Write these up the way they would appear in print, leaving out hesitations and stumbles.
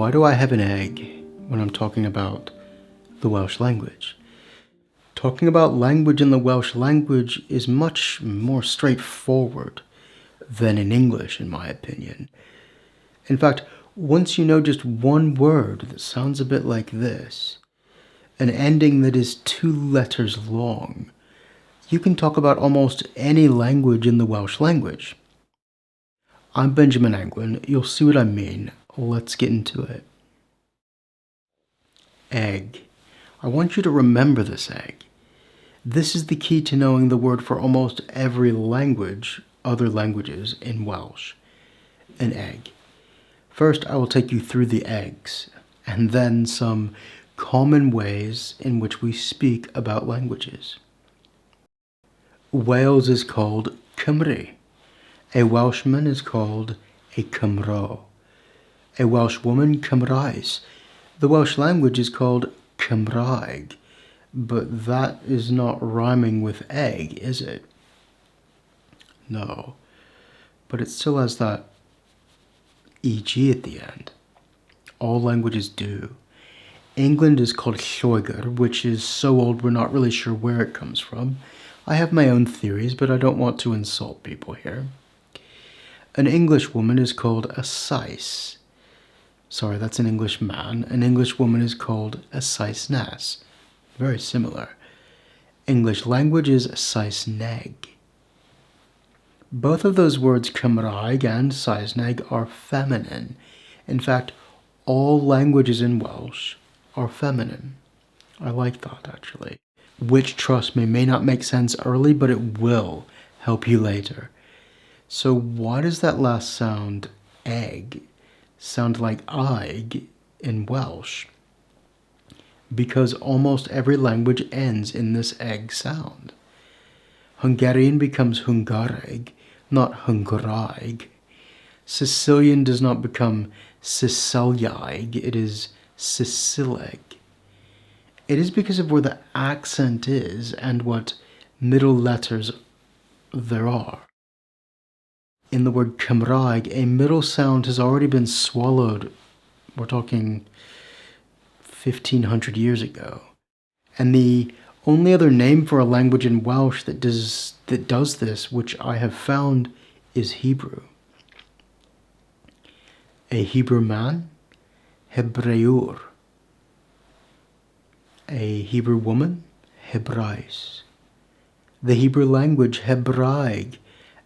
why do I have an egg when I'm talking about the Welsh language? Talking about language in the Welsh language is much more straightforward than in English, in my opinion. In fact, once you know just one word that sounds a bit like this, an ending that is 2 letters long, you can talk about almost any language in the Welsh language. I'm Benjamin Anglin. You'll see what I mean. Let's get into it. Egg. I want you to remember this egg. This is the key to knowing the word for almost every language, other languages in Welsh. An egg. First, I will take you through the eggs, and then some common ways in which we speak about languages. Wales is called Cymru. A Welshman is called a Cymro. A Welsh woman, Cymrais. The Welsh language is called Cymraeg, but that is not rhyming with egg, is it? No, but it still has that EG at the end. All languages do. England is called Lloegr, which is so old we're not really sure where it comes from. I have my own theories, but I don't want to insult people here. An English woman is called a Sais. Sorry, that's an English man. An English woman is called a Saesnes. Very similar. English language is Saesneg. Both of those words, Cymraeg and Saesneg, are feminine. In fact, all languages in Welsh are feminine. I like that, actually. Which, trust me, may not make sense early, but it will help you later. So why does that last sound, egg, sound like aig in Welsh? Because almost every language ends in this egg sound. Hungarian becomes Hungareg, not Hungaraig. Sicilian does not become Siciliaig, it is Sicileg. It is because of where the accent is and what middle letters there are. In the word Cymraeg, a middle sound has already been swallowed. We're talking 1500 years ago. And the only other name for a language in Welsh that does this, which I have found, is Hebrew. A Hebrew man, Hebreur. A Hebrew woman, Hebrais. The Hebrew language, Hebraig.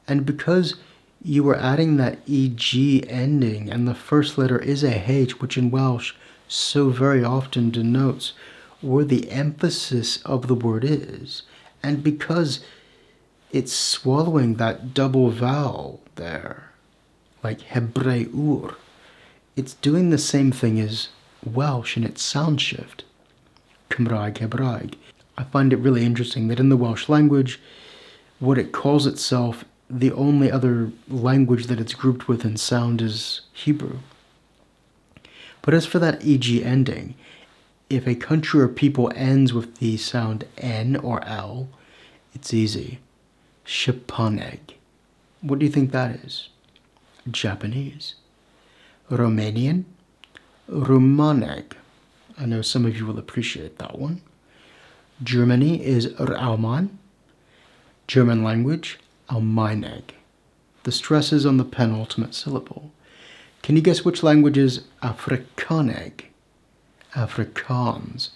And because you are adding that EG ending, and the first letter is a H, which in Welsh so very often denotes where the emphasis of the word is, and because it's swallowing that double vowel there, like Hebreur, it's doing the same thing as Welsh in its sound shift. Cymraeg, Hebraig. I find it really interesting that in the Welsh language, what it calls itself, the only other language that it's grouped with in sound is Hebrew. But as for that EG ending, if a country or people ends with the sound N or L, it's easy. Japaneg. What do you think that is? Japanese. Romanian? Romaneg. I know some of you will appreciate that one. Germany is Rauman. German language, Almeineg. The stress is on the penultimate syllable. Can you guess which language is Afrikaaneg? Afrikaans.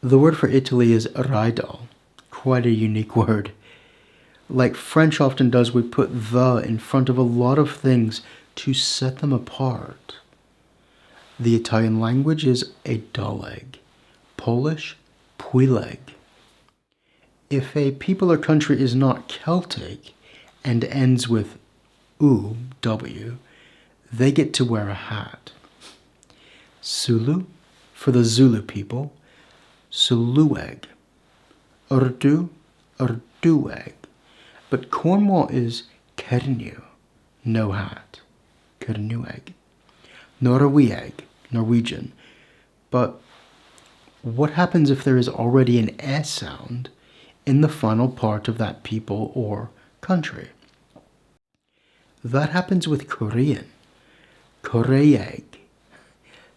The word for Italy is Rydal. Quite a unique word. Like French often does, we put the in front of a lot of things to set them apart. The Italian language is Edaleg. Polish, Puileg. If a people or country is not Celtic and ends with U, W, they get to wear a hat. Sulu, for the Zulu people, Sulueg. Urdu, Urdueg. But Cornwall is Cernu, no hat. Cernueg. Norwegieg, Norwegian. But what happens if there is already an S sound in the final part of that people or country? That happens with Korean. Koreeg.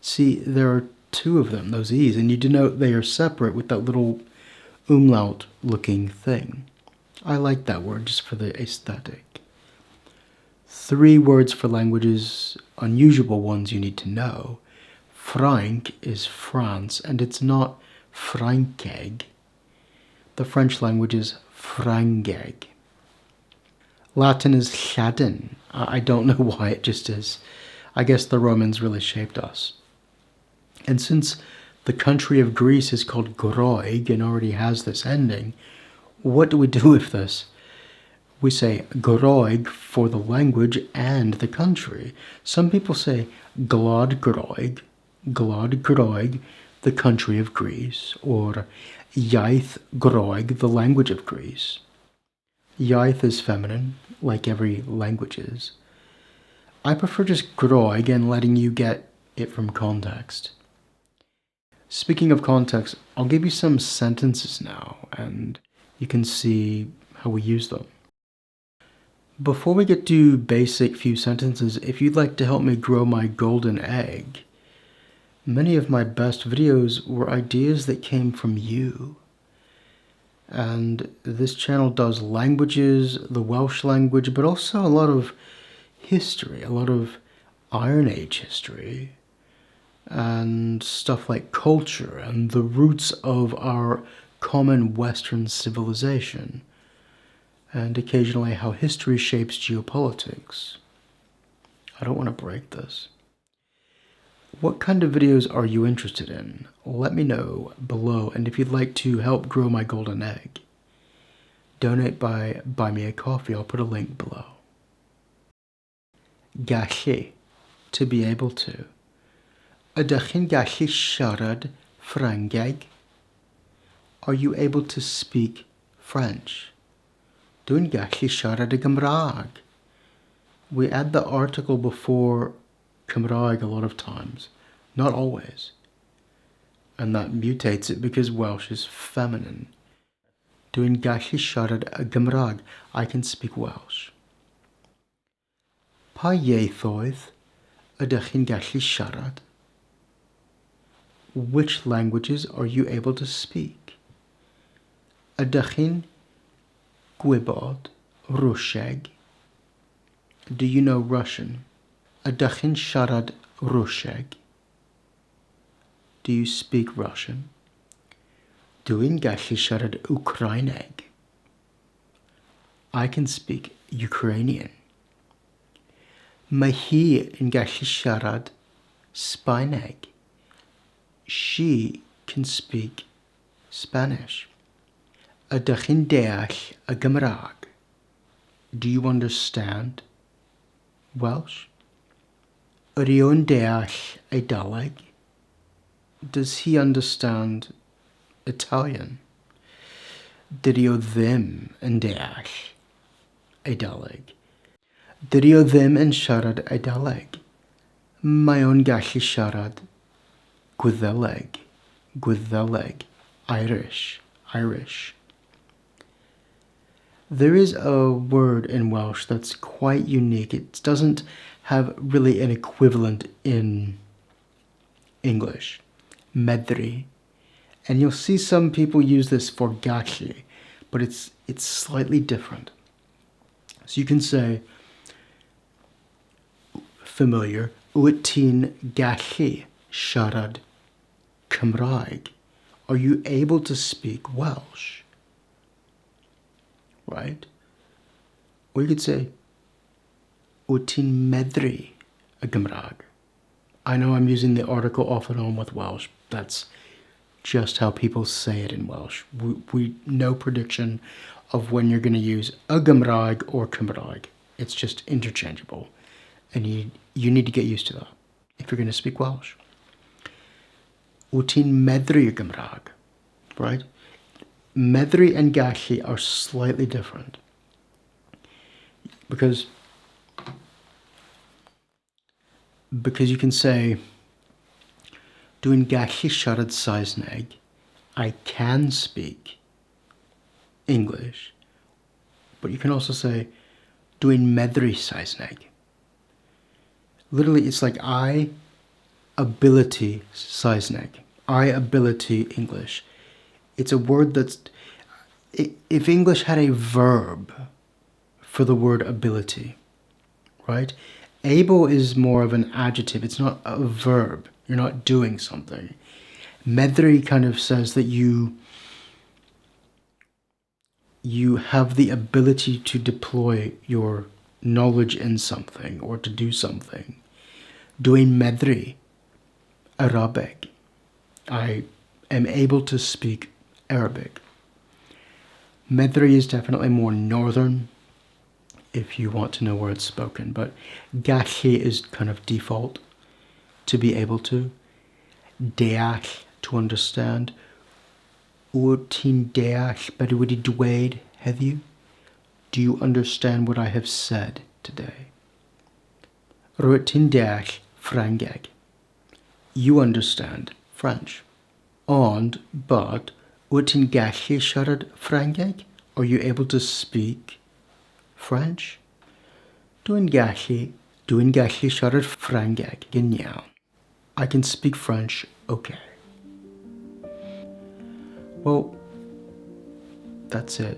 See, there are two of them, those E's, and you denote they are separate with that little umlaut looking thing. I like that word just for the aesthetic. 3 words for languages, unusual ones you need to know. Frank is France, and it's not Frankeg. The French language is Frangeg. Latin is Lladin. I don't know why, it just is. I guess the Romans really shaped us. And since the country of Greece is called Groig and already has this ending, what do we do with this? We say Groig for the language and the country. Some people say Glad Groig, the country of Greece, or Iaith Groig, the language of Greece. Iaith is feminine, like every language is. I prefer just Groig and letting you get it from context. Speaking of context, I'll give you some sentences now, and you can see how we use them. Before we get to basic few sentences, if you'd like to help me grow my golden egg, many of my best videos were ideas that came from you. And this channel does languages, the Welsh language, but also a lot of history, a lot of Iron Age history, and stuff like culture and the roots of our common Western civilization, and occasionally how history shapes geopolitics. I don't want to break this. What kind of videos are you interested in? Let me know below, and if you'd like to help grow my golden egg, donate by Buy Me a Coffee. I'll put a link below. Gallu, to be able to. Ydych chi'n gallu siarad Ffrangeg? Are you able to speak French? Dwi'n gallu siarad y Gymraeg. We add the article before Cymraeg a lot of times, not always. And that mutates it because Welsh is feminine. Dwi'n gallu siarad y Gymraeg. I can speak Welsh. Pa ieithoedd ydych chi'n gallu siarad? Which languages are you able to speak? Ydych chi'n gwybod Rwsieg? Do you know Russian? Ydych chi'n siarad Rwsieg? Do you speak Russian? Dwi'n gallu siarad Ukraineg. I can speak Ukrainian. Mae hi yn gallu siarad Sbaeneg. She can speak Spanish. Ydych chi'n deall y Gymraeg? Do you understand Welsh? Ydy o'n deall Eidaleg? Does he understand Italian? Dydy o ddim yn deall Eidaleg. Dydy o ddim yn siarad Eidaleg. Mae o'n gallu siarad Gwyddeleg, Irish. There is a word in Welsh that's quite unique. It doesn't have really an equivalent in English. Medri. And you'll see some people use this for gallu, but it's slightly different. So you can say, familiar, wyt ti'n gallu siarad Cymraeg? Are you able to speak Welsh? Right? Or you could say, wyt ti'n medru y Gymraeg? I know I'm using the article off and on with Welsh. That's just how people say it in Welsh. We no prediction of when you're going to use a Gymraeg or Cymraeg. It's just interchangeable. And you need to get used to that if you're going to speak Welsh. Wyt ti'n medru y Gymraeg? Right? Medru and gallu are slightly different. Because you can say, dwi'n gallu siarad Saesneg. I can speak English. But you can also say, dwi'n medru Saesneg. Literally, it's like I ability Saesneg. I ability English. It's a word that's... If English had a verb for the word ability, right? Able is more of an adjective. It's not a verb. You're not doing something. Medri kind of says that you have the ability to deploy your knowledge in something or to do something. Dwi'n medri Arabic. I am able to speak Arabic. Medri is definitely more northern if you want to know where it's spoken, but gallu is kind of default, to be able to. Deall, to understand. Wyt ti'n deall be dwi wedi dweud heddiw? Do you understand what I have said today? Rwyt ti'n deall Ffrangeg? You understand French. But, wyt ti'n gallu siarad Ffrangeg? Are you able to speak French? Dwi'n gallu siarad Ffrangeg yn iawn. I can speak French, okay. Well, that's it.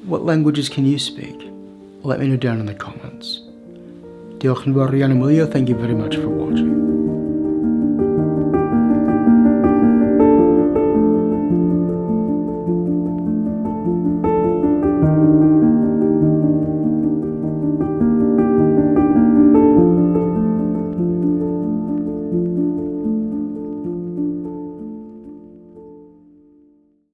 What languages can you speak? Let me know down in the comments. Diolch yn fawr iawn am wylio. Thank you very much for watching.